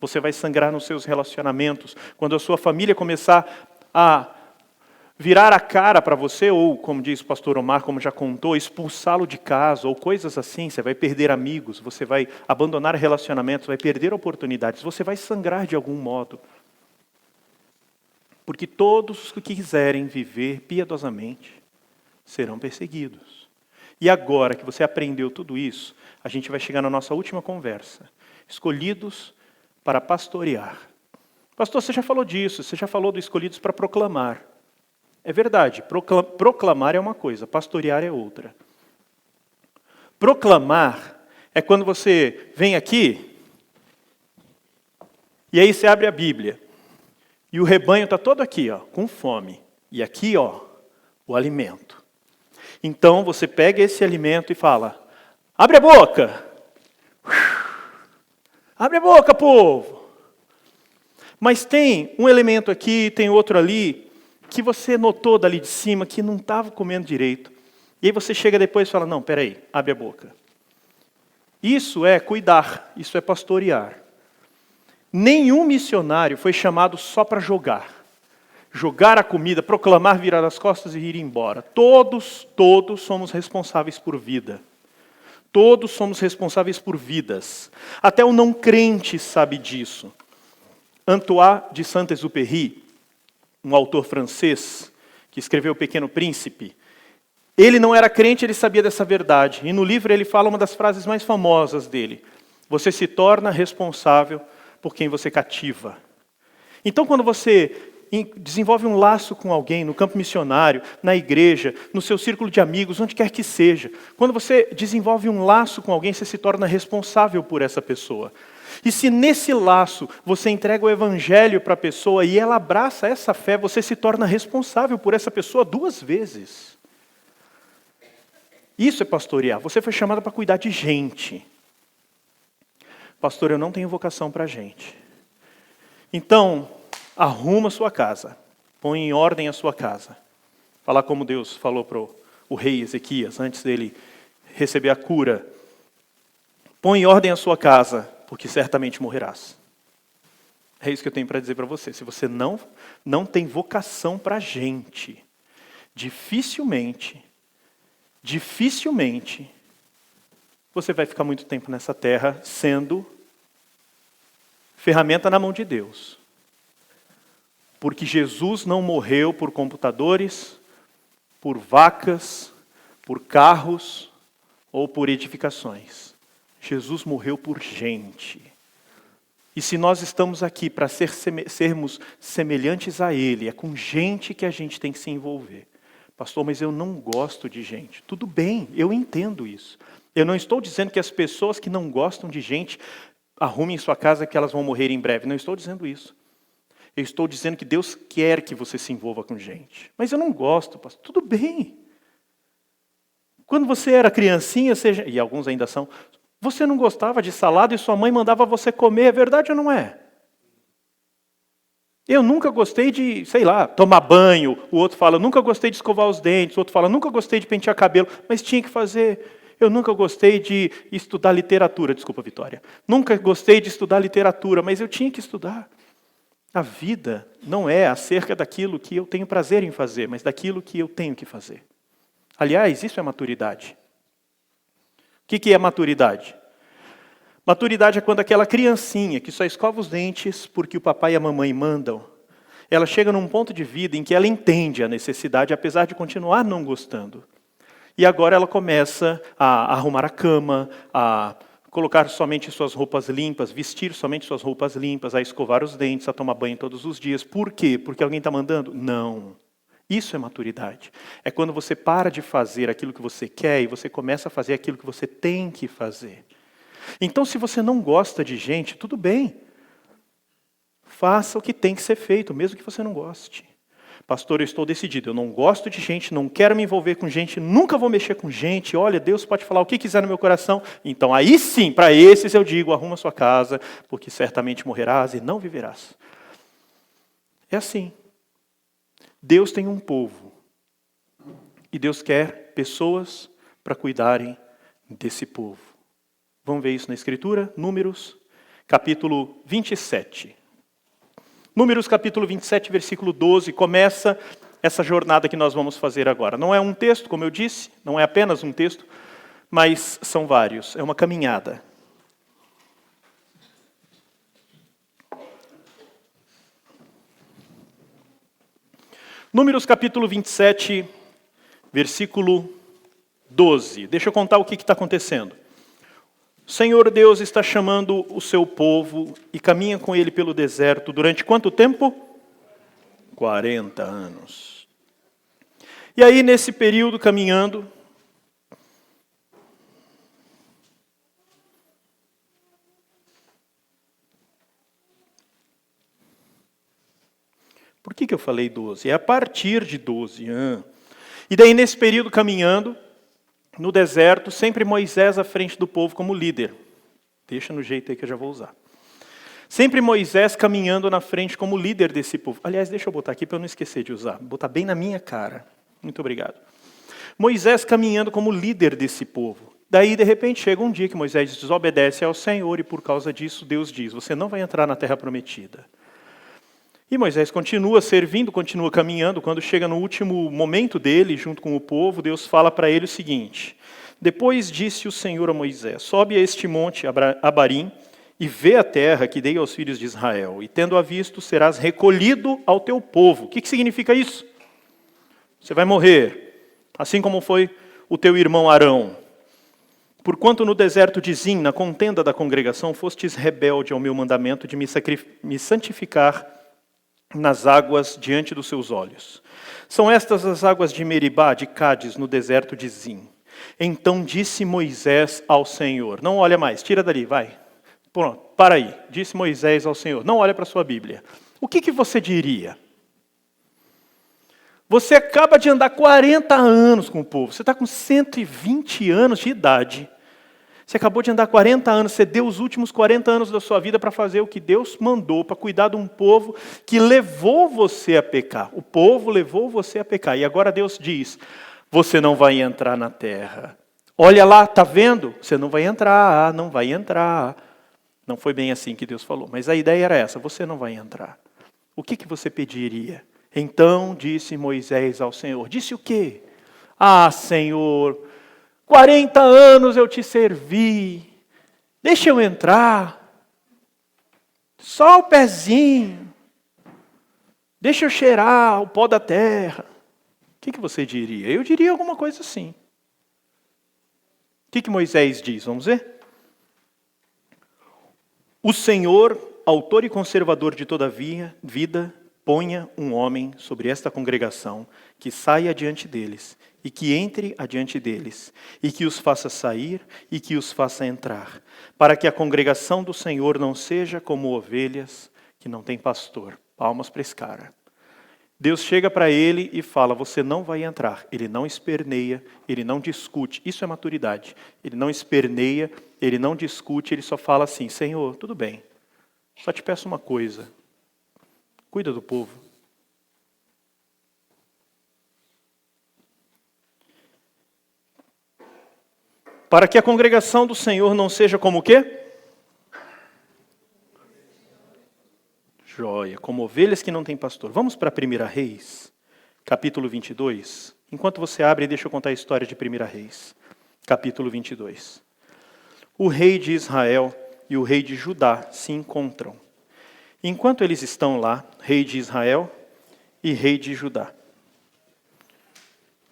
Você vai sangrar nos seus relacionamentos. Quando a sua família começar a virar a cara para você, ou, como diz o pastor Omar, como já contou, expulsá-lo de casa, ou coisas assim, você vai perder amigos, você vai abandonar relacionamentos, vai perder oportunidades, você vai sangrar de algum modo. Porque todos que quiserem viver piedosamente serão perseguidos. E agora que você aprendeu tudo isso, a gente vai chegar na nossa última conversa. Escolhidos para pastorear. Pastor, você já falou disso, você já falou do escolhidos para proclamar. É verdade, proclamar é uma coisa, pastorear é outra. Proclamar é quando você vem aqui, e aí você abre a Bíblia, e o rebanho está todo aqui, ó, com fome. E aqui, ó, o alimento. Então você pega esse alimento e fala, abre a boca! Abre a boca, povo! Mas tem um elemento aqui, tem outro ali, que você notou dali de cima que não estava comendo direito. E aí você chega depois e fala, não, peraí, abre a boca. Isso é cuidar, isso é pastorear. Nenhum missionário foi chamado só para jogar. Jogar a comida, proclamar, virar as costas e ir embora. Todos somos responsáveis por vida. Todos somos responsáveis por vidas. Até o não crente sabe disso. Antoine de Saint-Exupéry, um autor francês, que escreveu O Pequeno Príncipe, ele não era crente, ele sabia dessa verdade. E no livro ele fala uma das frases mais famosas dele. Você se torna responsável por quem você cativa. Então, quando você desenvolve um laço com alguém no campo missionário, na igreja, no seu círculo de amigos, onde quer que seja, quando você desenvolve um laço com alguém, você se torna responsável por essa pessoa. E se nesse laço você entrega o evangelho para a pessoa e ela abraça essa fé, você se torna responsável por essa pessoa 2 vezes. Isso é pastorear. Você foi chamado para cuidar de gente. Pastor, eu não tenho vocação para gente. Então, arruma a sua casa. Põe em ordem a sua casa. Falar como Deus falou para o rei Ezequias, antes dele receber a cura. Põe em ordem a sua casa, porque certamente morrerás. É isso que eu tenho para dizer para você. Se você não tem vocação para gente, dificilmente, você vai ficar muito tempo nessa terra sendo ferramenta na mão de Deus. Porque Jesus não morreu por computadores, por vacas, por carros ou por edificações. Jesus morreu por gente. E se nós estamos aqui para sermos semelhantes a Ele, é com gente que a gente tem que se envolver. Pastor, mas eu não gosto de gente. Tudo bem, eu entendo isso. Eu não estou dizendo que as pessoas que não gostam de gente arrumem sua casa que elas vão morrer em breve. Não estou dizendo isso. Eu estou dizendo que Deus quer que você se envolva com gente. Mas eu não gosto, pastor. Tudo bem. Quando você era criancinha, e alguns ainda são, você não gostava de salada e sua mãe mandava você comer. É verdade ou não é? Eu nunca gostei de, tomar banho. O outro fala, nunca gostei de escovar os dentes. O outro fala, nunca gostei de pentear cabelo. Mas tinha que fazer. Eu nunca gostei de estudar literatura. Desculpa, Vitória. Nunca gostei de estudar literatura, mas eu tinha que estudar. A vida não é acerca daquilo que eu tenho prazer em fazer, mas daquilo que eu tenho que fazer. Aliás, isso é maturidade. O que é maturidade? Maturidade é quando aquela criancinha que só escova os dentes porque o papai e a mamãe mandam, ela chega num ponto de vida em que ela entende a necessidade, apesar de continuar não gostando. E agora ela começa a arrumar a cama, a colocar somente suas roupas limpas, vestir somente suas roupas limpas, a escovar os dentes, a tomar banho todos os dias. Por quê? Porque alguém está mandando? Não. Isso é maturidade. É quando você para de fazer aquilo que você quer e você começa a fazer aquilo que você tem que fazer. Então, se você não gosta de gente, tudo bem. Faça o que tem que ser feito, mesmo que você não goste. Pastor, eu estou decidido, eu não gosto de gente, não quero me envolver com gente, nunca vou mexer com gente. Olha, Deus pode falar o que quiser no meu coração. Então, aí sim, para esses eu digo, arruma sua casa, porque certamente morrerás e não viverás. É assim. Deus tem um povo. E Deus quer pessoas para cuidarem desse povo. Vamos ver isso na Escritura? Números, capítulo 27. Números capítulo 27, versículo 12, começa essa jornada que nós vamos fazer agora. Não é um texto, como eu disse, não é apenas um texto, mas são vários, é uma caminhada. Números capítulo 27, versículo 12. Deixa eu contar o que está acontecendo. O Senhor Deus está chamando o seu povo e caminha com ele pelo deserto durante quanto tempo? 40 anos. E aí, nesse período, caminhando, por que eu falei 12? É a partir de 12. E daí, nesse período, caminhando, no deserto, sempre Moisés à frente do povo como líder. Deixa no jeito aí que eu já vou usar. Sempre Moisés caminhando na frente como líder desse povo. Aliás, deixa eu botar aqui para eu não esquecer de usar. Vou botar bem na minha cara. Muito obrigado. Moisés caminhando como líder desse povo. Daí, de repente, chega um dia que Moisés desobedece ao Senhor e por causa disso Deus diz, você não vai entrar na terra prometida. E Moisés continua servindo, continua caminhando. Quando chega no último momento dele, junto com o povo, Deus fala para ele o seguinte. Depois disse o Senhor a Moisés, sobe a este monte Abarim e vê a terra que dei aos filhos de Israel. E tendo-a visto, serás recolhido ao teu povo. O que significa isso? Você vai morrer, assim como foi o teu irmão Arão. Porquanto no deserto de Zim, na contenda da congregação, fostes rebelde ao meu mandamento de me santificar nas águas diante dos seus olhos. São estas as águas de Meribá, de Cádiz, no deserto de Zim. Então disse Moisés ao Senhor, não olha mais, tira dali, vai. Pronto, para aí. Disse Moisés ao Senhor, não olha para a sua Bíblia. O que você diria? Você acaba de andar 40 anos com o povo, você está com 120 anos de idade. Você acabou de andar 40 anos, você deu os últimos 40 anos da sua vida para fazer o que Deus mandou, para cuidar de um povo que levou você a pecar. O povo levou você a pecar. E agora Deus diz, você não vai entrar na terra. Olha lá, está vendo? Você não vai entrar, não vai entrar. Não foi bem assim que Deus falou, mas a ideia era essa, você não vai entrar. O que você pediria? Então disse Moisés ao Senhor, disse o quê? Ah, Senhor, 40 anos eu te servi, deixa eu entrar, só o pezinho, deixa eu cheirar o pó da terra. O que você diria? Eu diria alguma coisa assim. O que Moisés diz? Vamos ver? O Senhor, autor e conservador de toda vida, ponha um homem sobre esta congregação, que saia adiante deles, e que entre adiante deles, e que os faça sair, e que os faça entrar, para que a congregação do Senhor não seja como ovelhas que não têm pastor. Palmas para esse cara. Deus chega para ele e fala, você não vai entrar. Ele não esperneia, ele não discute. Isso é maturidade. Ele não esperneia, ele não discute, ele só fala assim, Senhor, tudo bem, só te peço uma coisa, cuida do povo. Para que a congregação do Senhor não seja como o quê? Joia, como ovelhas que não têm pastor. Vamos para 1 Reis, capítulo 22. Enquanto você abre, deixa eu contar a história de 1 Reis, capítulo 22. O rei de Israel e o rei de Judá se encontram. Enquanto eles estão lá, rei de Israel e rei de Judá,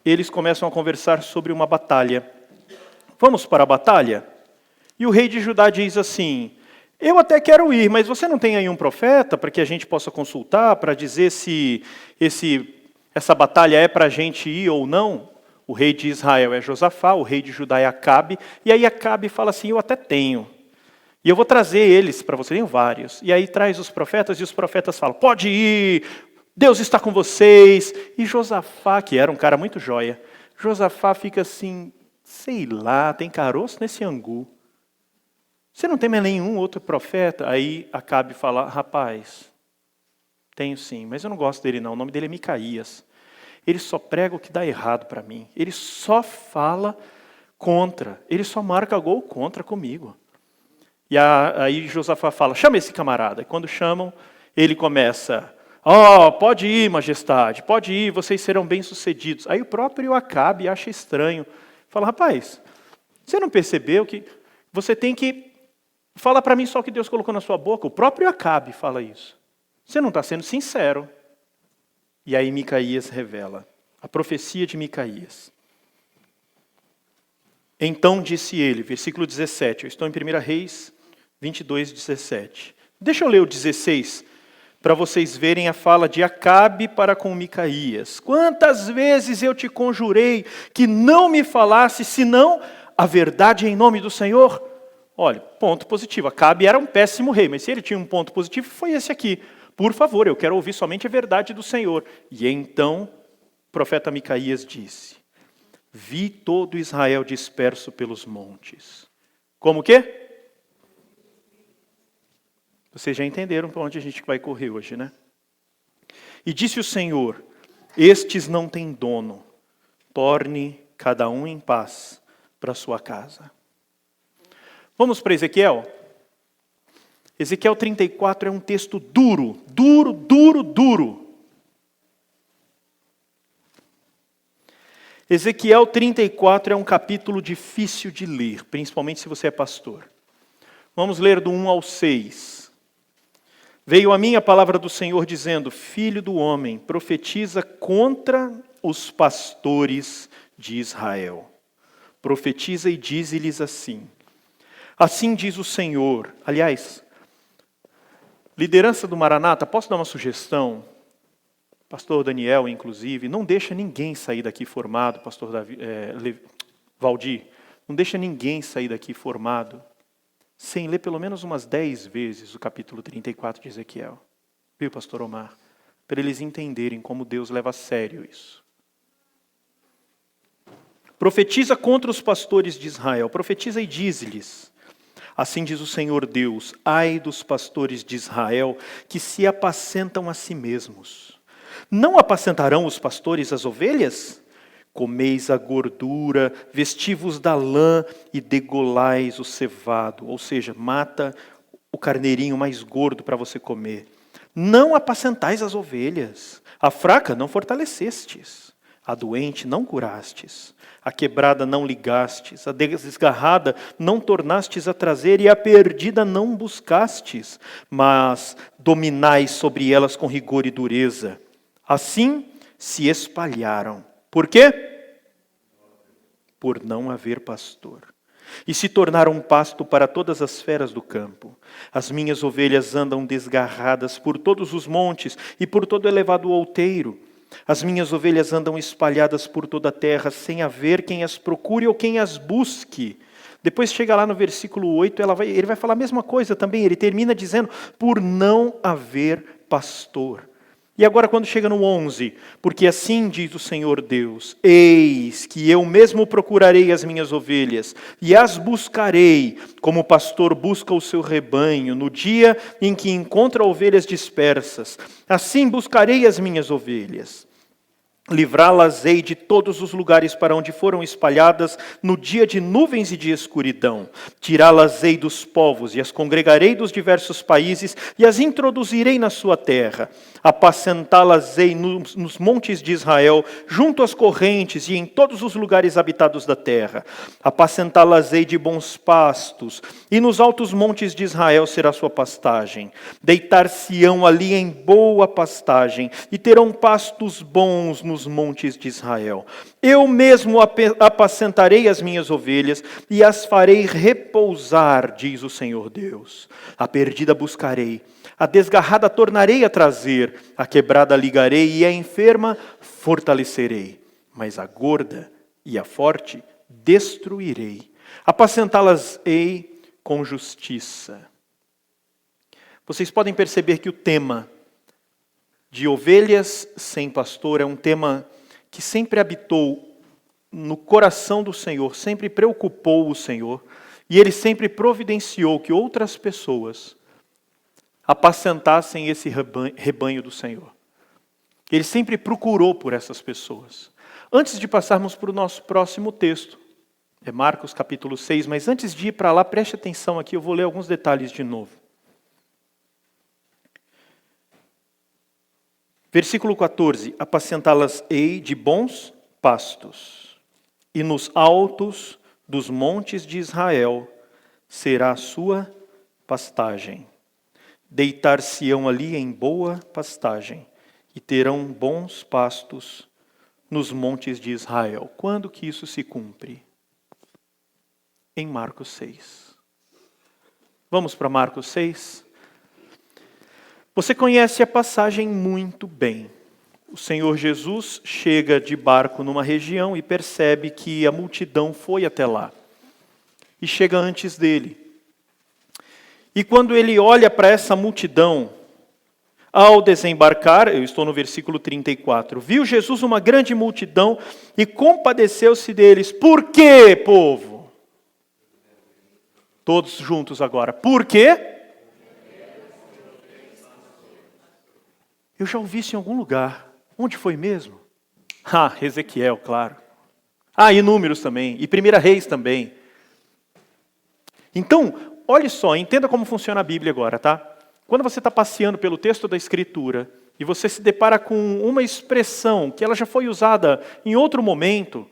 eles começam a conversar sobre uma batalha. Vamos para a batalha? E o rei de Judá diz assim, eu até quero ir, mas você não tem aí um profeta para que a gente possa consultar, para dizer se essa batalha é para a gente ir ou não? O rei de Israel é Josafá, o rei de Judá é Acabe, e aí Acabe fala assim, eu até tenho. E eu vou trazer eles para você, tenho vários. E aí traz os profetas, e os profetas falam, pode ir, Deus está com vocês. E Josafá, que era um cara muito joia, Josafá fica assim, sei lá, tem caroço nesse angu. Você não tem mais nenhum outro profeta? Aí Acabe fala, rapaz, tenho sim, mas eu não gosto dele não, o nome dele é Micaías. Ele só prega o que dá errado para mim. Ele só fala contra, ele só marca gol contra comigo. E aí Josafá fala, chama esse camarada. E quando chamam, ele começa, pode ir, majestade, pode ir, vocês serão bem-sucedidos. Aí o próprio Acabe acha estranho. Fala, rapaz, você não percebeu que você tem que falar para mim só o que Deus colocou na sua boca? O próprio Acabe fala isso. Você não está sendo sincero. E aí Micaías revela a profecia de Micaías. Então disse ele, versículo 17, eu estou em 1 Reis 22, 17. Deixa eu ler o 16, para vocês verem a fala de Acabe para com Micaías. Quantas vezes eu te conjurei que não me falasse, senão a verdade em nome do Senhor? Olha, ponto positivo. Acabe era um péssimo rei, mas se ele tinha um ponto positivo, foi esse aqui. Por favor, eu quero ouvir somente a verdade do Senhor. E então, o profeta Micaías disse, vi todo Israel disperso pelos montes. Como o quê? Vocês já entenderam para onde a gente vai correr hoje, né? E disse o Senhor, estes não têm dono, torne cada um em paz para sua casa. Vamos para Ezequiel? Ezequiel 34 é um texto duro. Ezequiel 34 é um capítulo difícil de ler, principalmente se você é pastor. Vamos ler do 1 ao 6. Veio a mim a palavra do Senhor dizendo, filho do homem, profetiza contra os pastores de Israel. Profetiza e dize-lhes assim. Assim diz o Senhor. Aliás, liderança do Maranata, posso dar uma sugestão? Pastor Daniel, inclusive, não deixa ninguém sair daqui formado, pastor Valdir, não deixa ninguém sair daqui formado sem ler pelo menos umas 10 vezes o capítulo 34 de Ezequiel. Viu, pastor Omar? Para eles entenderem como Deus leva a sério isso. Profetiza contra os pastores de Israel, profetiza e diz-lhes, assim diz o Senhor Deus, ai dos pastores de Israel que se apacentam a si mesmos. Não apacentarão os pastores as ovelhas? Comeis a gordura, vestivos da lã e degolais o cevado. Ou seja, mata o carneirinho mais gordo para você comer. Não apacentais as ovelhas. A fraca não fortalecestes. A doente não curastes. A quebrada não ligastes. A desgarrada não tornastes a trazer. E a perdida não buscastes. Mas dominais sobre elas com rigor e dureza. Assim se espalharam. Por quê? Por não haver pastor. E se tornaram um pasto para todas as feras do campo. As minhas ovelhas andam desgarradas por todos os montes e por todo elevado outeiro. As minhas ovelhas andam espalhadas por toda a terra, sem haver quem as procure ou quem as busque. Depois chega lá no versículo 8, ele vai falar a mesma coisa também. Ele termina dizendo, por não haver pastor. E agora quando chega no 11, porque assim diz o Senhor Deus, eis que eu mesmo procurarei as minhas ovelhas e as buscarei, como o pastor busca o seu rebanho, no dia em que encontra ovelhas dispersas. Assim buscarei as minhas ovelhas. Livrá-las-ei de todos os lugares para onde foram espalhadas no dia de nuvens e de escuridão. Tirá-las-ei dos povos e as congregarei dos diversos países e as introduzirei na sua terra. Apacentá-las-ei nos montes de Israel, junto às correntes e em todos os lugares habitados da terra. Apacentá-las-ei de bons pastos e nos altos montes de Israel será sua pastagem. Deitar-se-ão ali em boa pastagem e terão pastos bons nos montes de Israel. Eu mesmo apacentarei as minhas ovelhas e as farei repousar, diz o Senhor Deus. A perdida buscarei, a desgarrada tornarei a trazer, a quebrada ligarei e a enferma fortalecerei. Mas a gorda e a forte destruirei. Apacentá-las-ei com justiça. Vocês podem perceber que o tema de ovelhas sem pastor é um tema que sempre habitou no coração do Senhor, sempre preocupou o Senhor, e Ele sempre providenciou que outras pessoas apacentassem esse rebanho do Senhor. Ele sempre procurou por essas pessoas. Antes de passarmos para o nosso próximo texto, É Marcos capítulo 6, mas antes de ir para lá, preste atenção aqui, eu vou ler alguns detalhes de novo. Versículo 14, apacentá-las-ei de bons pastos, e nos altos dos montes de Israel será a sua pastagem. Deitar-se-ão ali em boa pastagem, e terão bons pastos nos montes de Israel. Quando que isso se cumpre? Em Marcos 6. Vamos para Marcos 6? Você conhece a passagem muito bem. O Senhor Jesus chega de barco numa região e percebe que a multidão foi até lá. E chega antes dele. E quando ele olha para essa multidão, ao desembarcar, eu estou no versículo 34, viu Jesus uma grande multidão e compadeceu-se deles. Por quê, povo? Todos juntos agora. Por quê? Eu já ouvi isso em algum lugar. Onde foi mesmo? Ezequiel, claro. E Números também. E 1 Reis também. Então, olhe só, entenda como funciona a Bíblia agora, tá? Quando você está passeando pelo texto da Escritura e você se depara com uma expressão que ela já foi usada em outro momento,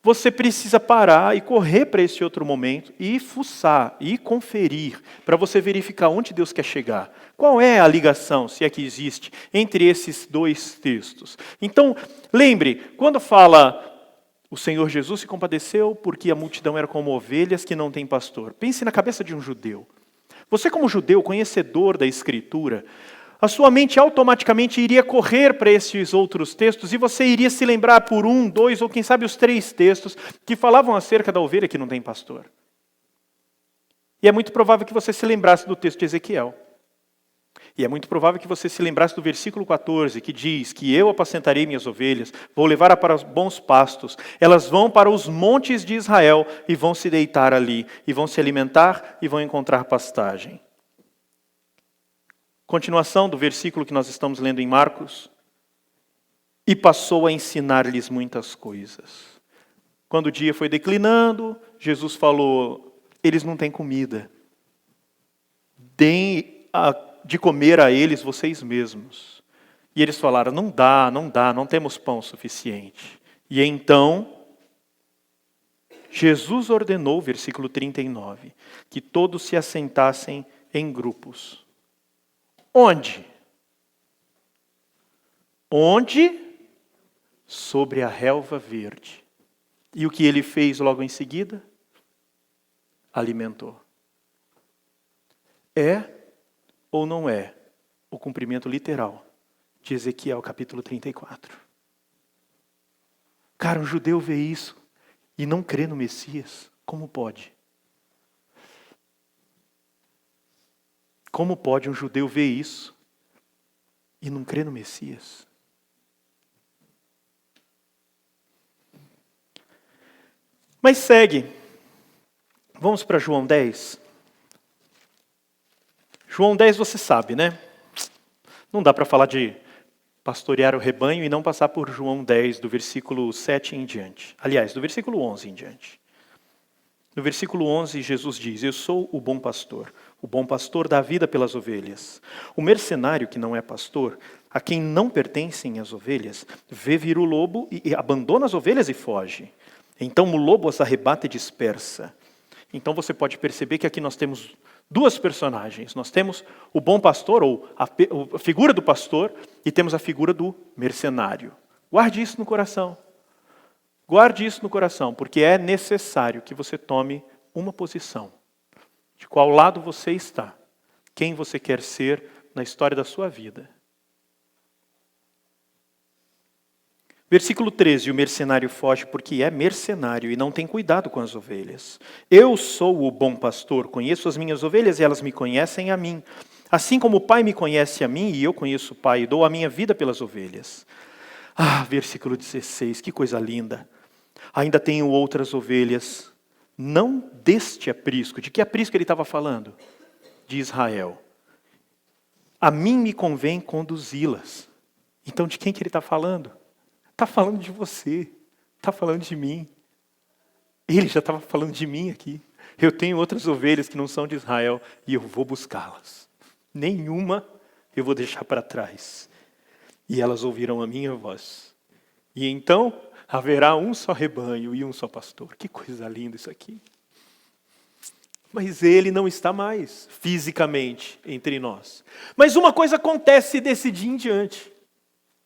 você precisa parar e correr para esse outro momento e fuçar, e conferir, para você verificar onde Deus quer chegar. Qual é a ligação, se é que existe, entre esses dois textos? Então, lembre, quando fala o Senhor Jesus se compadeceu porque a multidão era como ovelhas que não têm pastor. Pense na cabeça de um judeu. Você como judeu, conhecedor da Escritura, a sua mente automaticamente iria correr para esses outros textos e você iria se lembrar por 1, 2 ou quem sabe os 3 textos que falavam acerca da ovelha que não tem pastor. E é muito provável que você se lembrasse do texto de Ezequiel. E é muito provável que você se lembrasse do versículo 14, que diz que eu apacentarei minhas ovelhas, vou levar para os bons pastos, elas vão para os montes de Israel e vão se deitar ali, e vão se alimentar e vão encontrar pastagem. Continuação do versículo que nós estamos lendo em Marcos. E passou a ensinar-lhes muitas coisas. Quando o dia foi declinando, Jesus falou, eles não têm comida. Deem de comer a eles vocês mesmos. E eles falaram, não dá, não temos pão suficiente. E então, Jesus ordenou, versículo 39, que todos se assentassem em grupos. Onde? Onde? Sobre a relva verde. E o que ele fez logo em seguida? Alimentou. É ou não é o cumprimento literal de Ezequiel capítulo 34? Cara, um judeu vê isso e não crê no Messias. Como pode? Como pode um judeu ver isso e não crer no Messias? Mas segue. Vamos para João 10. João 10 você sabe, né? Não dá para falar de pastorear o rebanho e não passar por João 10, do versículo 7 em diante. Aliás, do versículo 11 em diante. No versículo 11, Jesus diz, eu sou o bom pastor dá a vida pelas ovelhas. O mercenário que não é pastor, a quem não pertencem as ovelhas, vê vir o lobo e abandona as ovelhas e foge. Então o lobo as arrebata e dispersa. Então você pode perceber que aqui nós temos duas personagens. Nós temos o bom pastor, ou a figura do pastor, e temos a figura do mercenário. Guarde isso no coração. Guarde isso no coração, porque é necessário que você tome uma posição. De qual lado você está. Quem você quer ser na história da sua vida. Versículo 13, o mercenário foge porque é mercenário e não tem cuidado com as ovelhas. Eu sou o bom pastor, conheço as minhas ovelhas e elas me conhecem a mim. Assim como o Pai me conhece a mim e eu conheço o Pai e dou a minha vida pelas ovelhas. Versículo 16, que coisa linda. Ainda tenho outras ovelhas, não deste aprisco. De que aprisco ele estava falando? De Israel. A mim me convém conduzi-las. Então de quem que ele está falando? Está falando de você, está falando de mim. Ele já estava falando de mim aqui. Eu tenho outras ovelhas que não são de Israel e eu vou buscá-las. Nenhuma eu vou deixar para trás. E elas ouvirão a minha voz. E então haverá um só rebanho e um só pastor. Que coisa linda isso aqui. Mas ele não está mais fisicamente entre nós. Mas uma coisa acontece desse dia em diante.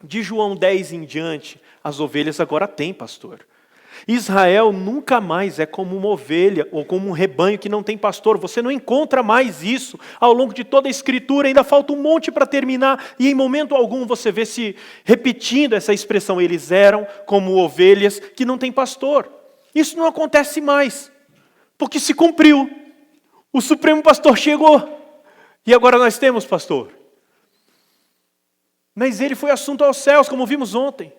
De João 10 em diante, as ovelhas agora têm pastor. Israel nunca mais é como uma ovelha ou como um rebanho que não tem pastor. Você não encontra mais isso ao longo de toda a Escritura. Ainda falta um monte para terminar. E em momento algum você vê se repetindo essa expressão. Eles eram como ovelhas que não têm pastor. Isso não acontece mais. Porque se cumpriu. O Supremo Pastor chegou. E agora nós temos pastor. Mas ele foi assunto aos céus, como vimos ontem.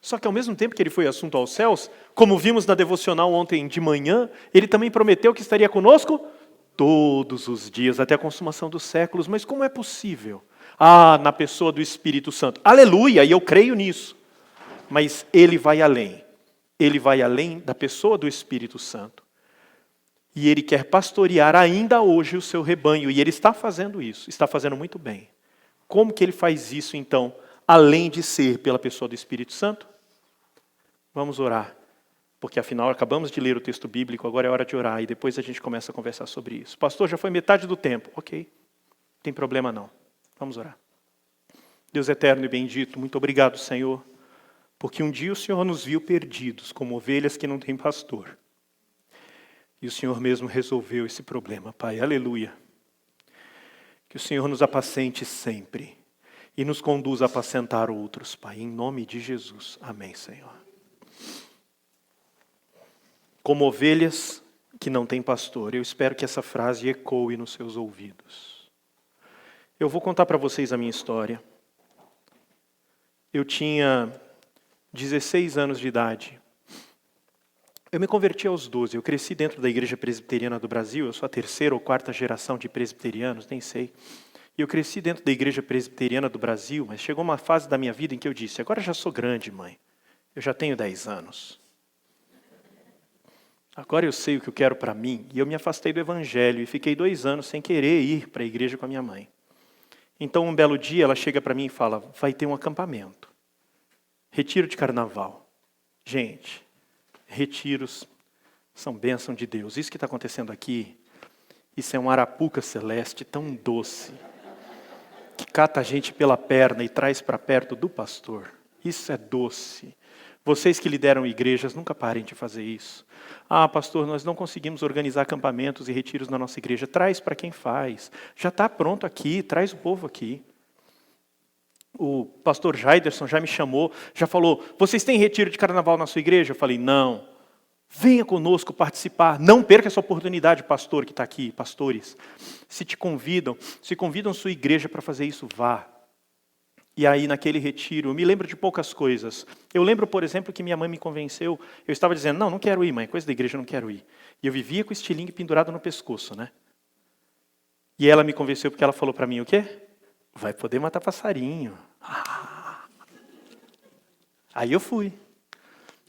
Só que ao mesmo tempo que ele foi assunto aos céus, como vimos na devocional ontem de manhã, ele também prometeu que estaria conosco todos os dias, até a consumação dos séculos. Mas como é possível? Na pessoa do Espírito Santo. Aleluia, e eu creio nisso. Mas ele vai além. Ele vai além da pessoa do Espírito Santo. E ele quer pastorear ainda hoje o seu rebanho. E ele está fazendo isso, está fazendo muito bem. Como que ele faz isso, então, além de ser pela pessoa do Espírito Santo? Vamos orar, porque afinal acabamos de ler o texto bíblico, agora é hora de orar, e depois a gente começa a conversar sobre isso. Pastor, já foi metade do tempo. Ok, não tem problema não. Vamos orar. Deus eterno e bendito, muito obrigado, Senhor, porque um dia o Senhor nos viu perdidos, como ovelhas que não têm pastor. E o Senhor mesmo resolveu esse problema, Pai. Aleluia. Que o Senhor nos apacente sempre e nos conduza a apacentar outros, Pai, em nome de Jesus. Amém, Senhor. Como ovelhas que não têm pastor, eu espero que essa frase ecoe nos seus ouvidos. Eu vou contar para vocês a minha história. Eu tinha 16 anos de idade. Eu me converti aos 12. Eu cresci dentro da Igreja Presbiteriana do Brasil. Eu sou a terceira ou quarta geração de presbiterianos, nem sei. E eu cresci dentro da Igreja Presbiteriana do Brasil, mas chegou uma fase da minha vida em que eu disse, agora já sou grande, mãe. Eu já tenho 10 anos. Agora eu sei o que eu quero para mim. E eu me afastei do Evangelho e fiquei 2 anos sem querer ir para a igreja com a minha mãe. Então, um belo dia, ela chega para mim e fala, vai ter um acampamento. Retiro de carnaval. Gente, retiros são bênção de Deus. Isso que está acontecendo aqui, isso é um arapuca celeste tão doce, que cata a gente pela perna e traz para perto do pastor. Isso é doce. Vocês que lideram igrejas, nunca parem de fazer isso. Pastor, nós não conseguimos organizar acampamentos e retiros na nossa igreja. Traz para quem faz. Já está pronto aqui, traz o povo aqui. O pastor Jaiderson já me chamou, já falou, vocês têm retiro de carnaval na sua igreja? Eu falei, não. Venha conosco participar. Não perca essa oportunidade, pastor que está aqui, pastores. Se convidam sua igreja para fazer isso, vá. E aí, naquele retiro, eu me lembro de poucas coisas. Eu lembro, por exemplo, que minha mãe me convenceu. Eu estava dizendo, não quero ir, mãe, coisa da igreja, não quero ir. E eu vivia com o estilingue pendurado no pescoço, né? E ela me convenceu porque ela falou para mim, o quê? Vai poder matar passarinho. Aí eu fui.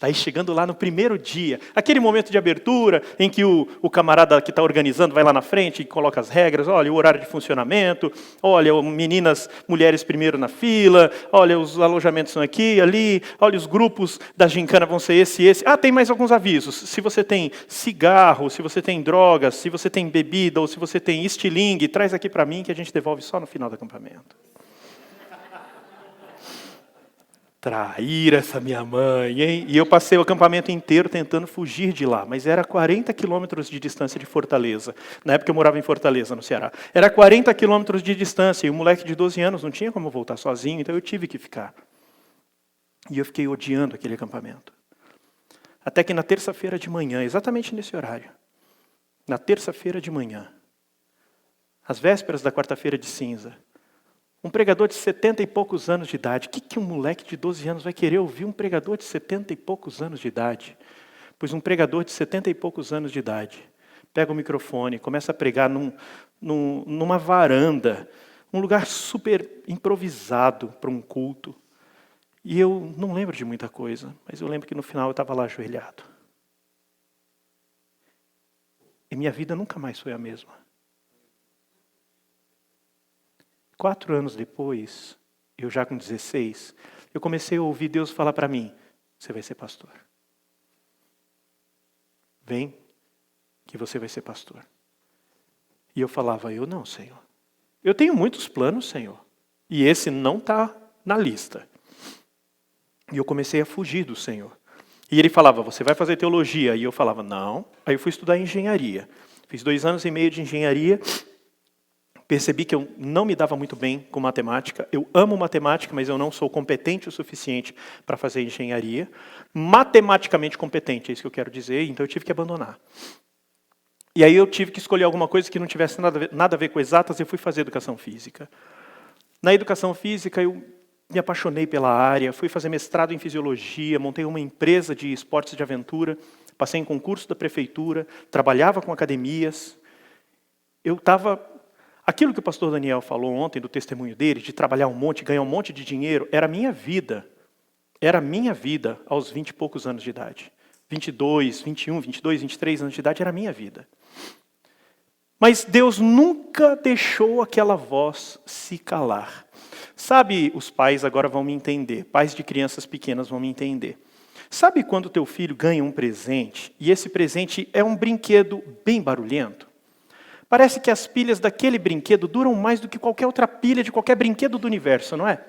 Aí chegando lá no primeiro dia, aquele momento de abertura, em que o camarada que está organizando vai lá na frente e coloca as regras, olha o horário de funcionamento, olha meninas, mulheres primeiro na fila, olha os alojamentos são aqui, ali, olha os grupos da gincana vão ser esse e esse. Tem mais alguns avisos, se você tem cigarro, se você tem drogas, se você tem bebida ou se você tem estilingue, traz aqui para mim que a gente devolve só no final do acampamento. Trair essa minha mãe, hein? E eu passei o acampamento inteiro tentando fugir de lá, mas era 40 quilômetros de distância de Fortaleza. Na época eu morava em Fortaleza, no Ceará. Era 40 quilômetros de distância e o moleque de 12 anos não tinha como voltar sozinho, então eu tive que ficar. E eu fiquei odiando aquele acampamento. Até que na terça-feira de manhã, exatamente nesse horário, na terça-feira de manhã, às vésperas da quarta-feira de cinza, um pregador de 70 e poucos anos de idade. O que um moleque de 12 anos vai querer ouvir um pregador de 70 e poucos anos de idade? Pois um pregador de 70 e poucos anos de idade pega o microfone, começa a pregar numa varanda, um lugar super improvisado para um culto. E eu não lembro de muita coisa, mas eu lembro que no final eu estava lá ajoelhado. E minha vida nunca mais foi a mesma. 4 anos depois, eu já com 16, eu comecei a ouvir Deus falar para mim, você vai ser pastor. Vem, que você vai ser pastor. E eu falava, eu não, Senhor. Eu tenho muitos planos, Senhor. E esse não está na lista. E eu comecei a fugir do Senhor. E ele falava, você vai fazer teologia? E eu falava, não. Aí eu fui estudar engenharia. Fiz 2 anos e meio de engenharia. Percebi que eu não me dava muito bem com matemática. Eu amo matemática, mas eu não sou competente o suficiente para fazer engenharia. Matematicamente competente, é isso que eu quero dizer, então eu tive que abandonar. E aí eu tive que escolher alguma coisa que não tivesse nada a ver com exatas, e eu fui fazer educação física. Na educação física, eu me apaixonei pela área, fui fazer mestrado em fisiologia, montei uma empresa de esportes de aventura, passei em concurso da prefeitura, trabalhava com academias. Eu estava... Aquilo que o pastor Daniel falou ontem, do testemunho dele, de trabalhar um monte, ganhar um monte de dinheiro, era a minha vida. Era a minha vida aos 20 e poucos anos de idade. 22, 21, 22, 23 anos de idade, era a minha vida. Mas Deus nunca deixou aquela voz se calar. Sabe, os pais agora vão me entender, pais de crianças pequenas vão me entender. Sabe quando o teu filho ganha um presente, e esse presente é um brinquedo bem barulhento? Parece que as pilhas daquele brinquedo duram mais do que qualquer outra pilha de qualquer brinquedo do universo, não é?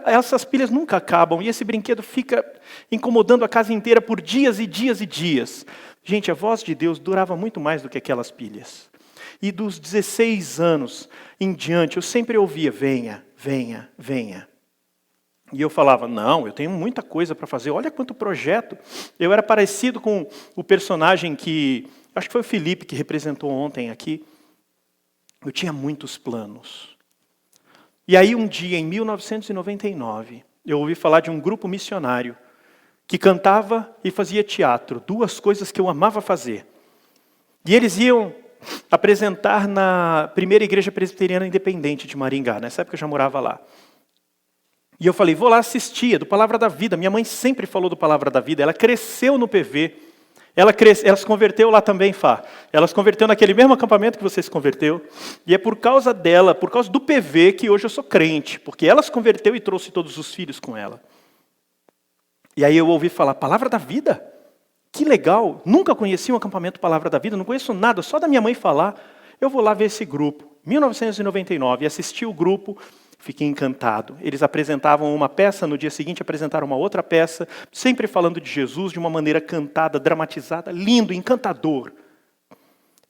Essas pilhas nunca acabam, e esse brinquedo fica incomodando a casa inteira por dias e dias e dias. Gente, a voz de Deus durava muito mais do que aquelas pilhas. E dos 16 anos em diante, eu sempre ouvia, venha, venha, venha. E eu falava, não, eu tenho muita coisa para fazer, olha quanto projeto. Eu era parecido com o personagem que, acho que foi o Felipe que representou ontem aqui. Eu tinha muitos planos. E aí um dia, em 1999, eu ouvi falar de um grupo missionário que cantava e fazia teatro, 2 coisas que eu amava fazer. E eles iam apresentar na primeira igreja presbiteriana independente de Maringá, nessa época eu já morava lá. E eu falei, vou lá assistir, é do Palavra da Vida. Minha mãe sempre falou do Palavra da Vida, ela cresceu no PV. Ela se converteu lá também, Fá. Ela se converteu naquele mesmo acampamento que você se converteu. E é por causa dela, por causa do PV, que hoje eu sou crente. Porque ela se converteu e trouxe todos os filhos com ela. E aí eu ouvi falar, Palavra da Vida? Que legal. Nunca conheci um acampamento Palavra da Vida, não conheço nada, só da minha mãe falar. Eu vou lá ver esse grupo. 1999, assisti o grupo, fiquei encantado. Eles apresentavam uma peça, no dia seguinte apresentaram uma outra peça, sempre falando de Jesus de uma maneira cantada, dramatizada, lindo, encantador.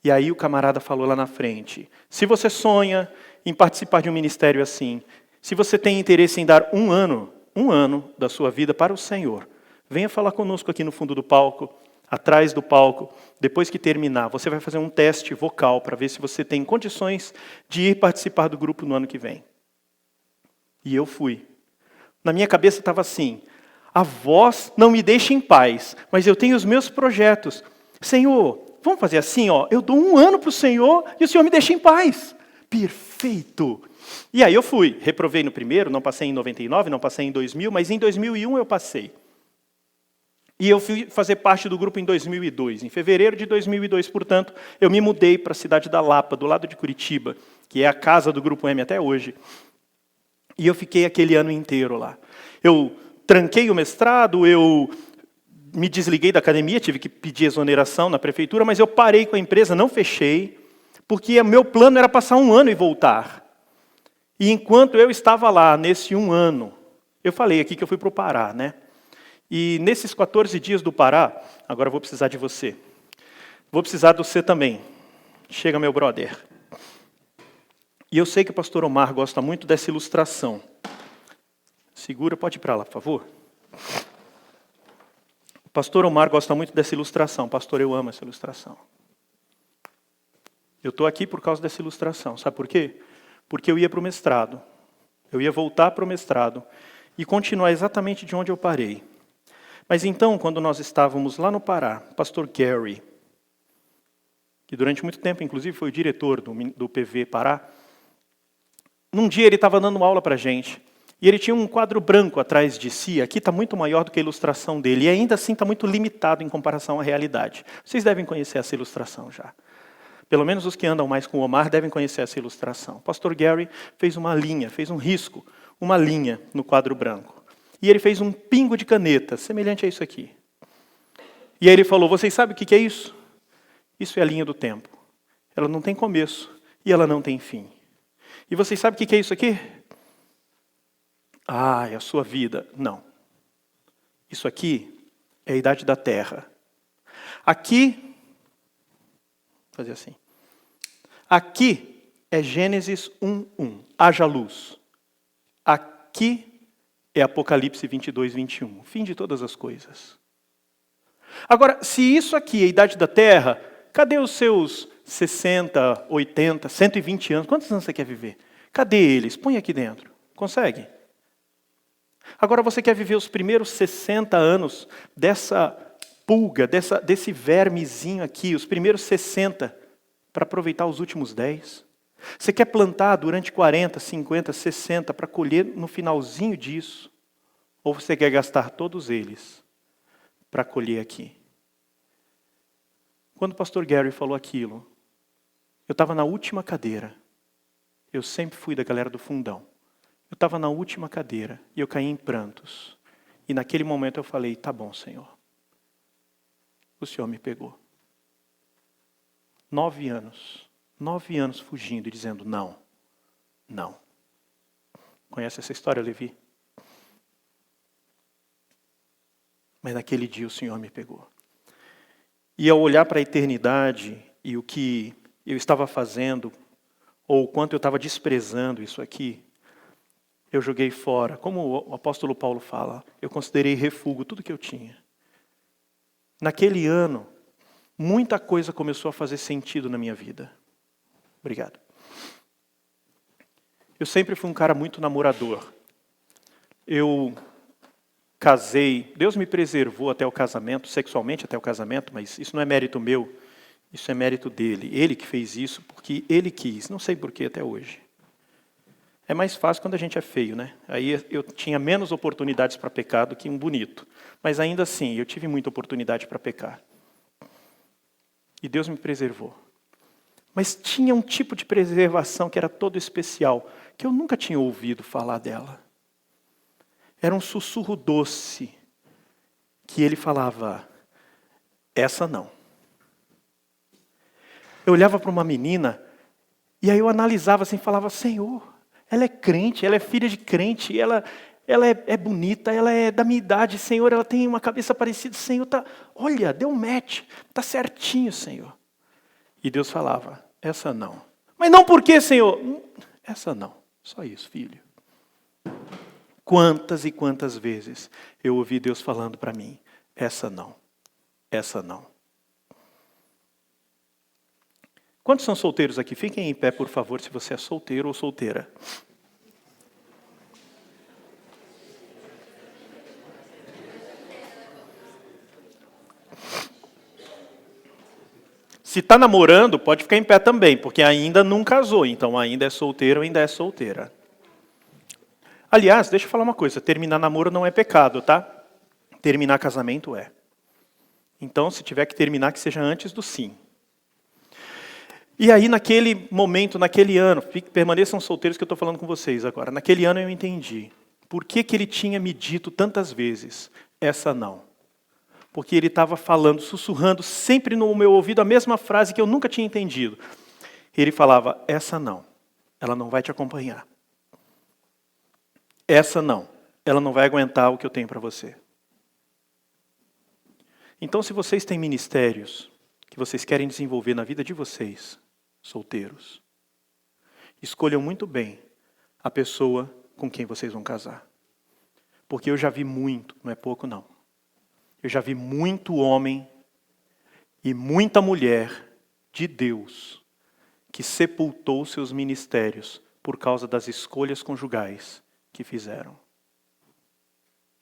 E aí o camarada falou lá na frente, se você sonha em participar de um ministério assim, se você tem interesse em dar um ano da sua vida para o Senhor, venha falar conosco aqui no fundo do palco, atrás do palco. Depois que terminar, você vai fazer um teste vocal para ver se você tem condições de ir participar do grupo no ano que vem. E eu fui. Na minha cabeça estava assim, a voz não me deixa em paz, mas eu tenho os meus projetos. Senhor, vamos fazer assim, ó, eu dou 1 ano para o Senhor e o Senhor me deixa em paz. Perfeito. E aí eu fui, reprovei no primeiro, não passei em 99, não passei em 2000, mas em 2001 eu passei. E eu fui fazer parte do grupo em 2002. Em fevereiro de 2002, portanto, eu me mudei para a cidade da Lapa, do lado de Curitiba, que é a casa do Grupo M até hoje. E eu fiquei aquele ano inteiro lá. Eu tranquei o mestrado, eu me desliguei da academia, tive que pedir exoneração na prefeitura, mas eu parei com a empresa, não fechei, porque meu plano era passar 1 ano e voltar. E enquanto eu estava lá, nesse 1 ano, eu falei aqui que eu fui para o Pará, né? E nesses 14 dias do Pará, agora eu vou precisar de você. Vou precisar de você também. Chega, meu brother. E eu sei que o pastor Omar gosta muito dessa ilustração. Segura, pode ir para lá, por favor. O pastor Omar gosta muito dessa ilustração. Pastor, eu amo essa ilustração. Eu estou aqui por causa dessa ilustração. Sabe por quê? Porque eu ia para o mestrado. Eu ia voltar para o mestrado e continuar exatamente de onde eu parei. Mas então, quando nós estávamos lá no Pará, o pastor Gary, que durante muito tempo, inclusive, foi o diretor do PV Pará, num dia ele estava dando aula para a gente, E ele tinha um quadro branco atrás de si, aqui está muito maior do que a ilustração dele, e ainda assim está muito limitado em comparação à realidade. Vocês devem conhecer essa ilustração já. Pelo menos os que andam mais com o Omar devem conhecer essa ilustração. O pastor Gary fez uma linha, fez um risco, uma linha no quadro branco. E ele fez um pingo de caneta, semelhante a isso aqui. E aí ele falou, vocês sabem o que é isso? Isso é a linha do tempo. Ela não tem começo e ela não tem fim. E vocês sabem o que é isso aqui? Ah, é a sua vida. Não. Isso aqui é a idade da Terra. Aqui, vou fazer assim. Aqui é Gênesis 1:1. Haja luz. Aqui é Apocalipse 22:21. O fim de todas as coisas. Agora, se isso aqui é a idade da Terra, cadê os seus 60, 80, 120 anos? Quantos anos você quer viver? Cadê eles? Põe aqui dentro. Consegue? Agora você quer viver os primeiros 60 anos dessa pulga, desse vermezinho aqui, os primeiros 60, para aproveitar os últimos 10? Você quer plantar durante 40, 50, 60 para colher no finalzinho disso? Ou você quer gastar todos eles para colher aqui? Quando o pastor Gary falou aquilo, eu estava na última cadeira. Eu sempre fui da galera do fundão. Eu estava na última cadeira e eu caí em prantos. E naquele momento eu falei, tá bom, Senhor. O Senhor me pegou. 9 anos fugindo e dizendo não, não. Conhece essa história, Levi? Mas naquele dia o Senhor me pegou. E ao olhar para a eternidade e o que eu estava fazendo, ou o quanto eu estava desprezando isso aqui, eu joguei fora. Como o apóstolo Paulo fala, eu considerei refúgio tudo que eu tinha. Naquele ano, muita coisa começou a fazer sentido na minha vida. Obrigado. Eu sempre fui um cara muito namorador. Eu casei, Deus me preservou até o casamento, sexualmente até o casamento, mas isso não é mérito meu, isso é mérito dele. Ele que fez isso porque ele quis, não sei porquê até hoje. É mais fácil quando a gente é feio, né? Aí eu tinha menos oportunidades para pecar do que um bonito. Mas ainda assim, eu tive muita oportunidade para pecar. E Deus me preservou. Mas tinha um tipo de preservação que era todo especial, que eu nunca tinha ouvido falar dela. Era um sussurro doce, que ele falava, essa não. Eu olhava para uma menina, e aí eu analisava assim, falava, Senhor, ela é crente, ela é filha de crente, ela é bonita, ela é da minha idade, Senhor, ela tem uma cabeça parecida, Senhor, olha, deu um match, está certinho, Senhor. E Deus falava, essa não. Mas não por quê, Senhor? Essa não, só isso, filho. Quantas e quantas vezes eu ouvi Deus falando para mim, essa não, essa não. Quantos são solteiros aqui? Fiquem em pé, por favor, se você é solteiro ou solteira. Se está namorando, pode ficar em pé também, porque ainda não casou, então ainda é solteiro ou ainda é solteira. Aliás, deixa eu falar uma coisa, terminar namoro não é pecado, tá? Terminar casamento é. Então, se tiver que terminar, que seja antes do sim. E aí, naquele momento, naquele ano, permaneçam solteiros que eu estou falando com vocês agora. Naquele ano eu entendi. Por que ele tinha me dito tantas vezes, essa não? Porque ele estava falando, sussurrando sempre no meu ouvido a mesma frase que eu nunca tinha entendido. Ele falava, essa não, ela não vai te acompanhar. Essa não, ela não vai aguentar o que eu tenho para você. Então, se vocês têm ministérios que vocês querem desenvolver na vida de vocês, solteiros, escolham muito bem a pessoa com quem vocês vão casar. Porque eu já vi muito, não é pouco não. Eu já vi muito homem e muita mulher de Deus que sepultou seus ministérios por causa das escolhas conjugais que fizeram.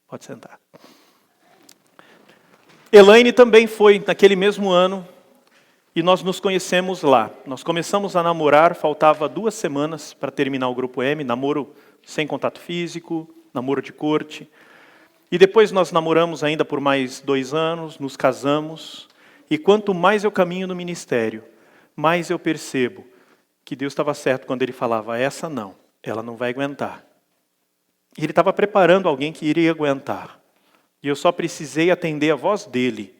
Pode sentar. Elaine também foi naquele mesmo ano e nós nos conhecemos lá. Nós começamos a namorar, faltava 2 semanas para terminar o grupo M, namoro sem contato físico, namoro de corte. E depois nós namoramos ainda por mais 2 anos, nos casamos. E quanto mais eu caminho no ministério, mais eu percebo que Deus estava certo quando Ele falava, essa não, ela não vai aguentar. E Ele estava preparando alguém que iria aguentar. E eu só precisei atender a voz dEle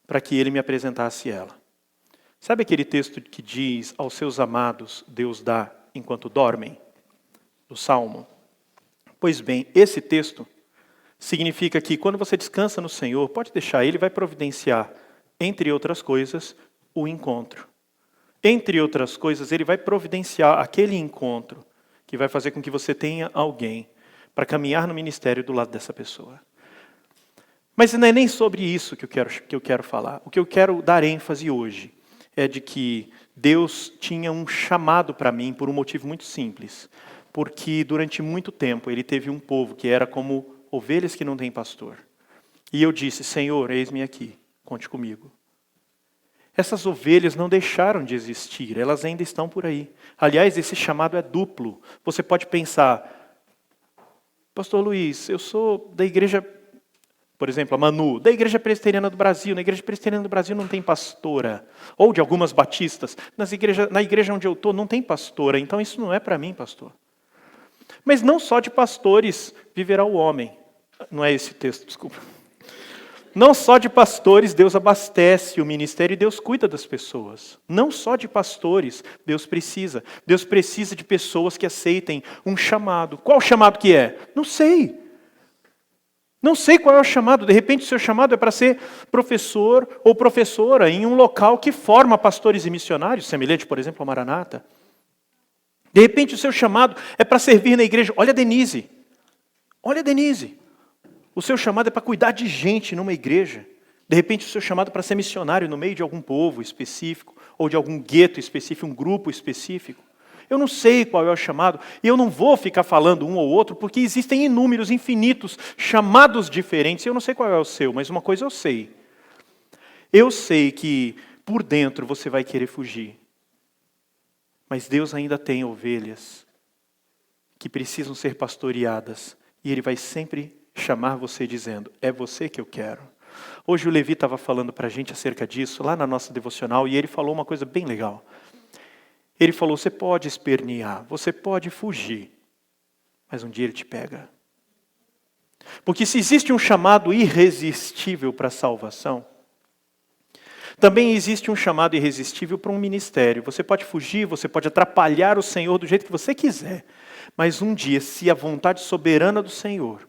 para que Ele me apresentasse ela. Sabe aquele texto que diz, aos seus amados Deus dá enquanto dormem? Do Salmo. Pois bem, esse texto significa que quando você descansa no Senhor, pode deixar, Ele vai providenciar, entre outras coisas, o encontro. Entre outras coisas, Ele vai providenciar aquele encontro que vai fazer com que você tenha alguém para caminhar no ministério do lado dessa pessoa. Mas não é nem sobre isso que eu quero falar. O que eu quero dar ênfase hoje é de que Deus tinha um chamado para mim por um motivo muito simples. Porque durante muito tempo Ele teve um povo que era como ovelhas que não têm pastor. E eu disse, Senhor, eis-me aqui, conte comigo. Essas ovelhas não deixaram de existir, elas ainda estão por aí. Aliás, esse chamado é duplo. Você pode pensar, Pastor Luiz, eu sou da igreja, por exemplo, a Manu, da Igreja Presbiteriana do Brasil. Na Igreja Presbiteriana do Brasil não tem pastora. Ou de algumas batistas. Na igreja onde eu estou não tem pastora, então isso não é para mim, pastor. Mas não só de pastores viverá o homem. Não é esse texto, desculpa. Não só de pastores Deus abastece o ministério e Deus cuida das pessoas. Não só de pastores Deus precisa. Deus precisa de pessoas que aceitem um chamado. Qual chamado que é? Não sei. Não sei qual é o chamado. De repente o seu chamado é para ser professor ou professora em um local que forma pastores e missionários, semelhante, por exemplo, ao Maranata. De repente o seu chamado é para servir na igreja. Olha a Denise. Olha a Denise. O seu chamado é para cuidar de gente numa igreja. De repente o seu chamado é para ser missionário no meio de algum povo específico, ou de algum gueto específico, um grupo específico. Eu não sei qual é o chamado, e eu não vou ficar falando um ou outro, porque existem inúmeros, infinitos chamados diferentes, e eu não sei qual é o seu, mas uma coisa eu sei. Eu sei que por dentro você vai querer fugir. Mas Deus ainda tem ovelhas que precisam ser pastoreadas, e Ele vai sempre chamar você dizendo, é você que eu quero. Hoje o Levi estava falando para a gente acerca disso, lá na nossa devocional, e ele falou uma coisa bem legal. Ele falou, você pode espernear, você pode fugir, mas um dia Ele te pega. Porque se existe um chamado irresistível para a salvação, também existe um chamado irresistível para um ministério. Você pode fugir, você pode atrapalhar o Senhor do jeito que você quiser, mas um dia, se a vontade soberana do Senhor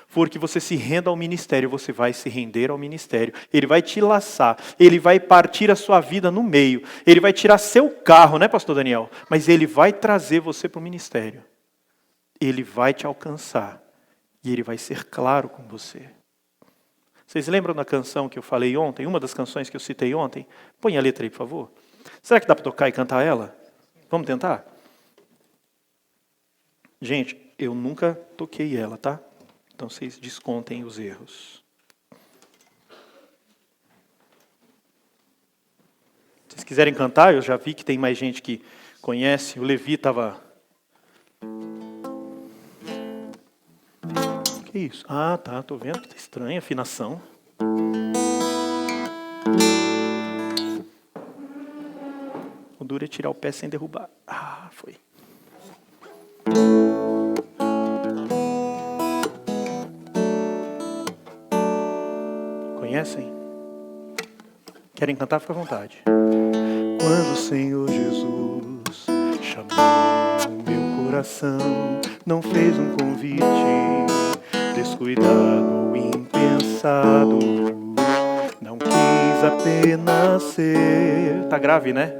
for que você se renda ao ministério, você vai se render ao ministério. Ele vai te laçar, Ele vai partir a sua vida no meio, Ele vai tirar seu carro, né, pastor Daniel? Mas Ele vai trazer você para o ministério. Ele vai te alcançar e Ele vai ser claro com você. Vocês lembram da canção que eu falei ontem? Uma das canções que eu citei ontem? Põe a letra aí, por favor. Será que dá para tocar e cantar ela? Vamos tentar? Gente, eu nunca toquei ela, tá? Então vocês descontem os erros. Se vocês quiserem cantar, eu já vi que tem mais gente que conhece. O Levi estava... Que isso? Ah, tá, tô vendo que tá estranha a afinação. O duro é tirar o pé sem derrubar. Ah, foi. Conhecem? Querem cantar? Fica à vontade. Quando o Senhor Jesus chamou o meu coração, não fez um convite descuidado, impensado, não quis apenas ser... Tá grave, né?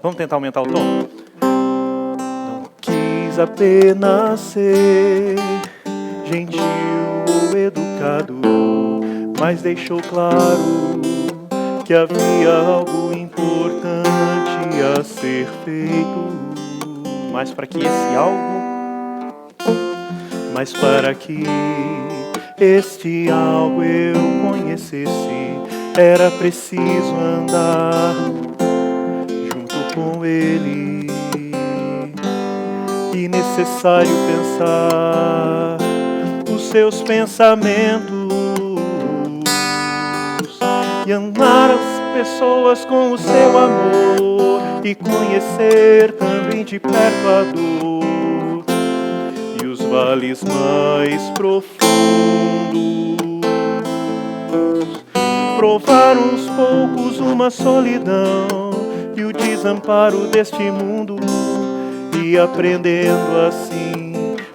Vamos tentar aumentar o tom? Não quis apenas ser gentil ou educado, mas deixou claro que havia algo importante a ser feito. Mas para que esse algo? Mas para que este algo eu conhecesse, era preciso andar junto com Ele. E necessário pensar seus pensamentos e amar as pessoas com o seu amor e conhecer também de perto a dor e os vales mais profundos. Provar uns poucos uma solidão e o desamparo deste mundo e aprendendo assim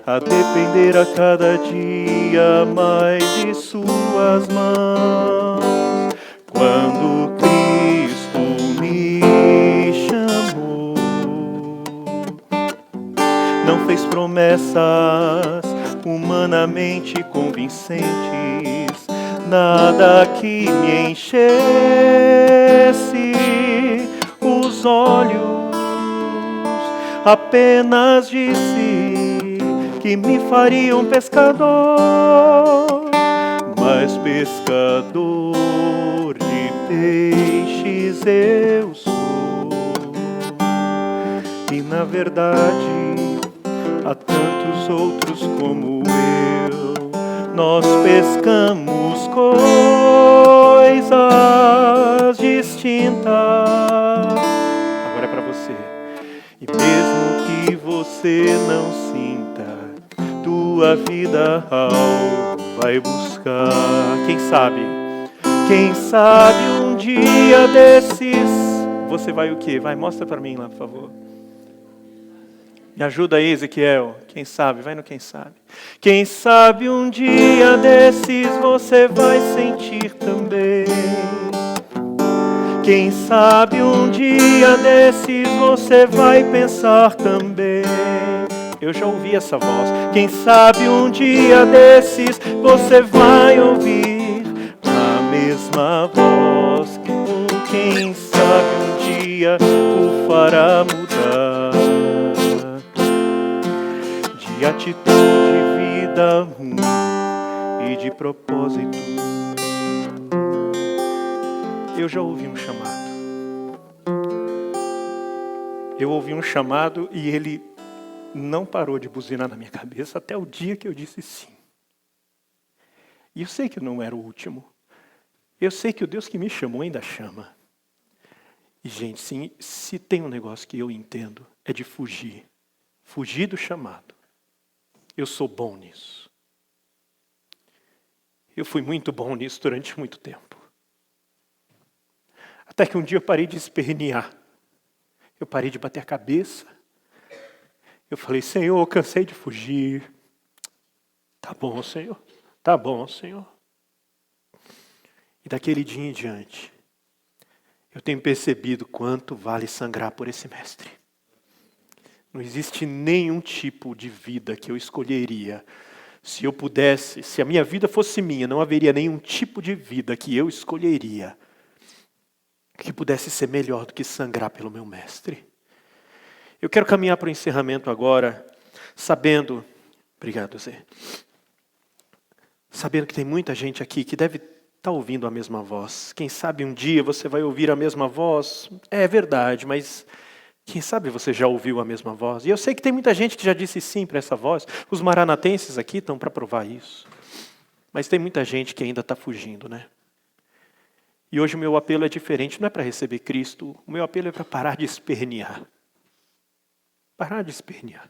a depender a cada dia mais de suas mãos. Quando Cristo me chamou, não fez promessas humanamente convincentes, nada que me enchesse os olhos. Apenas disse que me faria um pescador, mas pescador de peixes eu sou. E na verdade há tantos outros como eu. Nós pescamos coisas distintas. Agora é para você. E mesmo que você não sinta, tua vida algo vai buscar. Quem sabe um dia desses, você vai o quê? Vai, mostra para mim lá, por favor. Me ajuda aí, Ezequiel. Quem sabe, vai no quem sabe. Quem sabe um dia desses você vai sentir também. Quem sabe um dia desses você vai pensar também. Eu já ouvi essa voz. Quem sabe um dia desses você vai ouvir a mesma voz. Ou quem sabe um dia o fará mudar de atitude, vida e de propósito. Eu já ouvi um chamado. Eu ouvi um chamado e ele não parou de buzinar na minha cabeça até o dia que eu disse sim. E eu sei que não era o último. Eu sei que o Deus que me chamou ainda chama. E gente, sim, se tem um negócio que eu entendo, é de fugir. Fugir do chamado. Eu sou bom nisso. Eu fui muito bom nisso durante muito tempo. Até que um dia eu parei de espernear. Eu parei de bater a cabeça. Eu falei, Senhor, eu cansei de fugir. Tá bom, Senhor. Tá bom, Senhor. E daquele dia em diante, eu tenho percebido quanto vale sangrar por esse mestre. Não existe nenhum tipo de vida que eu escolheria. Se eu pudesse, se a minha vida fosse minha, não haveria nenhum tipo de vida que eu escolheria que pudesse ser melhor do que sangrar pelo meu mestre. Eu quero caminhar para o encerramento agora, sabendo, obrigado Zé, sabendo que tem muita gente aqui que deve estar ouvindo a mesma voz. Quem sabe um dia você vai ouvir a mesma voz, é verdade, mas quem sabe você já ouviu a mesma voz. E eu sei que tem muita gente que já disse sim para essa voz, os maranatenses aqui estão para provar isso. Mas tem muita gente que ainda está fugindo, né? E hoje o meu apelo é diferente, não é para receber Cristo, o meu apelo é para parar de espernear. Parar de espernear.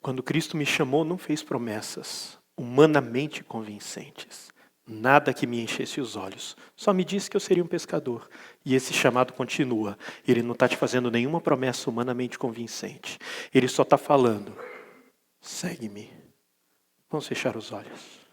Quando Cristo me chamou, não fez promessas humanamente convincentes. Nada que me enchesse os olhos. Só me disse que eu seria um pescador. E esse chamado continua. Ele não está te fazendo nenhuma promessa humanamente convincente. Ele só está falando, segue-me. Vamos fechar os olhos.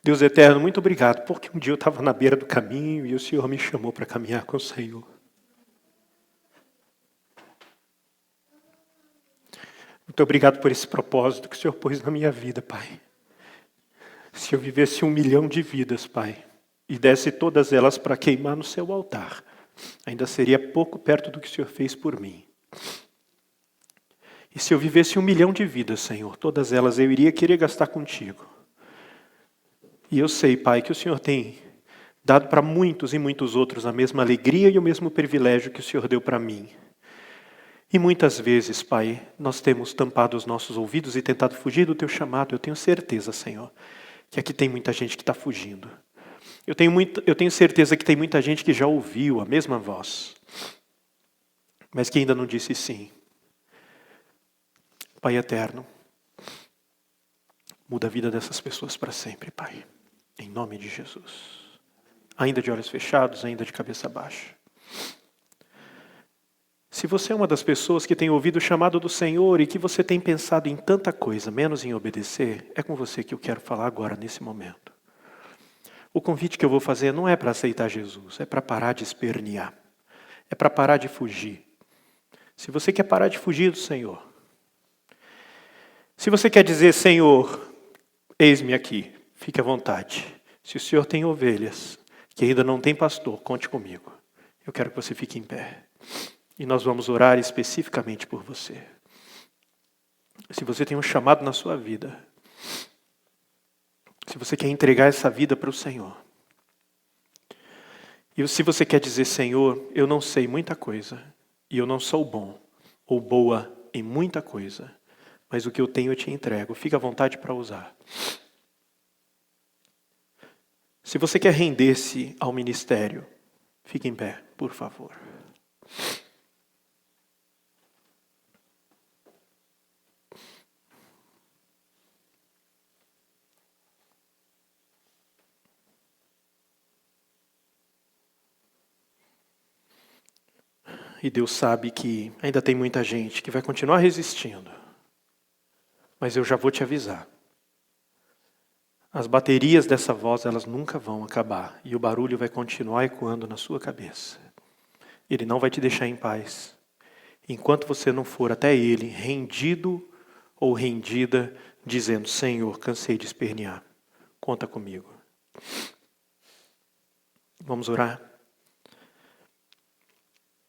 Deus eterno, muito obrigado, porque um dia eu estava na beira do caminho e o Senhor me chamou para caminhar com o Senhor. Muito obrigado por esse propósito que o Senhor pôs na minha vida, Pai. Se eu vivesse 1 milhão de vidas, Pai, e desse todas elas para queimar no seu altar, ainda seria pouco perto do que o Senhor fez por mim. E se eu vivesse 1 milhão de vidas, Senhor, todas elas eu iria querer gastar contigo. E eu sei, Pai, que o Senhor tem dado para muitos e muitos outros a mesma alegria e o mesmo privilégio que o Senhor deu para mim. E muitas vezes, Pai, nós temos tampado os nossos ouvidos e tentado fugir do Teu chamado. Eu tenho certeza, Senhor, que aqui tem muita gente que está fugindo. Eu tenho certeza que tem muita gente que já ouviu a mesma voz, mas que ainda não disse sim. Pai eterno, muda a vida dessas pessoas para sempre, Pai. Em nome de Jesus. Ainda de olhos fechados, ainda de cabeça baixa. Se você é uma das pessoas que tem ouvido o chamado do Senhor e que você tem pensado em tanta coisa, menos em obedecer, é com você que eu quero falar agora, nesse momento. O convite que eu vou fazer não é para aceitar Jesus, é para parar de espernear. É para parar de fugir. Se você quer parar de fugir do Senhor, se você quer dizer, Senhor, eis-me aqui, fique à vontade. Se o Senhor tem ovelhas, que ainda não tem pastor, conte comigo. Eu quero que você fique em pé. E nós vamos orar especificamente por você. Se você tem um chamado na sua vida, se você quer entregar essa vida para o Senhor, e se você quer dizer, Senhor, eu não sei muita coisa, e eu não sou bom ou boa em muita coisa, mas o que eu tenho eu te entrego, fica à vontade para usar. Se você quer render-se ao ministério, fique em pé, por favor. E Deus sabe que ainda tem muita gente que vai continuar resistindo. Mas eu já vou te avisar. As baterias dessa voz, elas nunca vão acabar. E o barulho vai continuar ecoando na sua cabeça. Ele não vai te deixar em paz. Enquanto você não for até Ele, rendido ou rendida, dizendo, Senhor, cansei de espernear. Conta comigo. Vamos orar?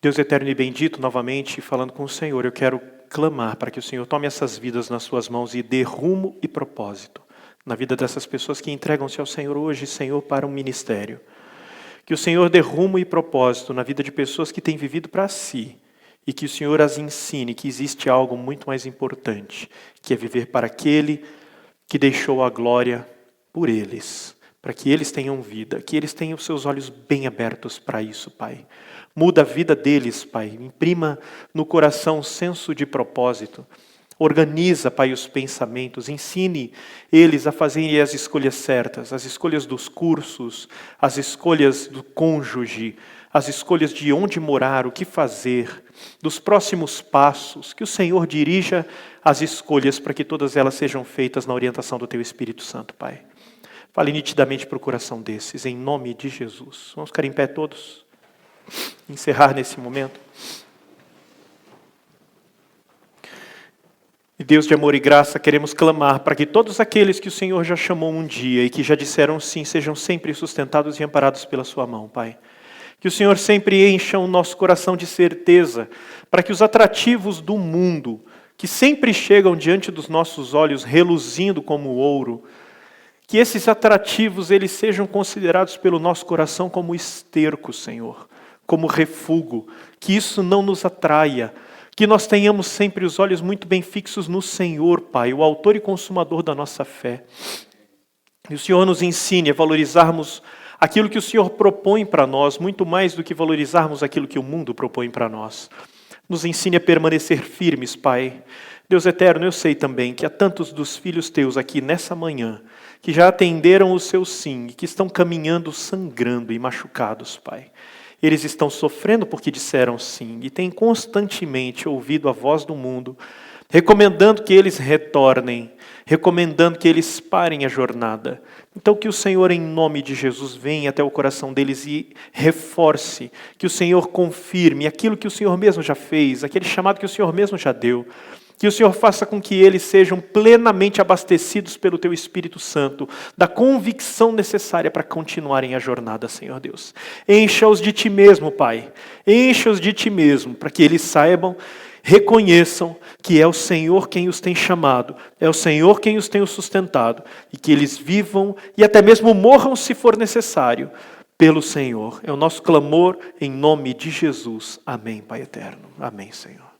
Deus eterno e bendito, novamente, falando com o Senhor, eu quero clamar para que o Senhor tome essas vidas nas suas mãos e dê rumo e propósito na vida dessas pessoas que entregam-se ao Senhor hoje, Senhor, para um ministério. Que o Senhor dê rumo e propósito na vida de pessoas que têm vivido para si e que o Senhor as ensine que existe algo muito mais importante, que é viver para aquele que deixou a glória por eles, para que eles tenham vida, que eles tenham os seus olhos bem abertos para isso, Pai. Muda a vida deles, Pai. Imprima no coração um senso de propósito. Organiza, Pai, os pensamentos. Ensine eles a fazerem as escolhas certas. As escolhas dos cursos, as escolhas do cônjuge, as escolhas de onde morar, o que fazer, dos próximos passos. Que o Senhor dirija as escolhas para que todas elas sejam feitas na orientação do Teu Espírito Santo, Pai. Fale nitidamente para o coração desses, em nome de Jesus. Vamos ficar em pé todos? Encerrar nesse momento. E Deus de amor e graça, queremos clamar para que todos aqueles que o Senhor já chamou um dia e que já disseram sim, sejam sempre sustentados e amparados pela sua mão, Pai. Que o Senhor sempre encha o nosso coração de certeza, para que os atrativos do mundo, que sempre chegam diante dos nossos olhos reluzindo como ouro, que esses atrativos eles sejam considerados pelo nosso coração como esterco, Senhor, como refúgio, que isso não nos atraia, que nós tenhamos sempre os olhos muito bem fixos no Senhor, Pai, o autor e consumador da nossa fé. E o Senhor nos ensine a valorizarmos aquilo que o Senhor propõe para nós, muito mais do que valorizarmos aquilo que o mundo propõe para nós. Nos ensine a permanecer firmes, Pai. Deus eterno, eu sei também que há tantos dos filhos teus aqui nessa manhã, que já atenderam o seu sim, e que estão caminhando sangrando e machucados, Pai. Eles estão sofrendo porque disseram sim, e têm constantemente ouvido a voz do mundo, recomendando que eles retornem, recomendando que eles parem a jornada. Então que o Senhor, em nome de Jesus, venha até o coração deles e reforce, que o Senhor confirme aquilo que o Senhor mesmo já fez, aquele chamado que o Senhor mesmo já deu, Que o Senhor faça com que eles sejam plenamente abastecidos pelo Teu Espírito Santo, da convicção necessária para continuarem a jornada, Senhor Deus. Encha-os de Ti mesmo, Pai. Encha-os de Ti mesmo, para que eles saibam, reconheçam que é o Senhor quem os tem chamado, é o Senhor quem os tem sustentado, e que eles vivam e até mesmo morram se for necessário, pelo Senhor. É o nosso clamor em nome de Jesus. Amém, Pai eterno. Amém, Senhor.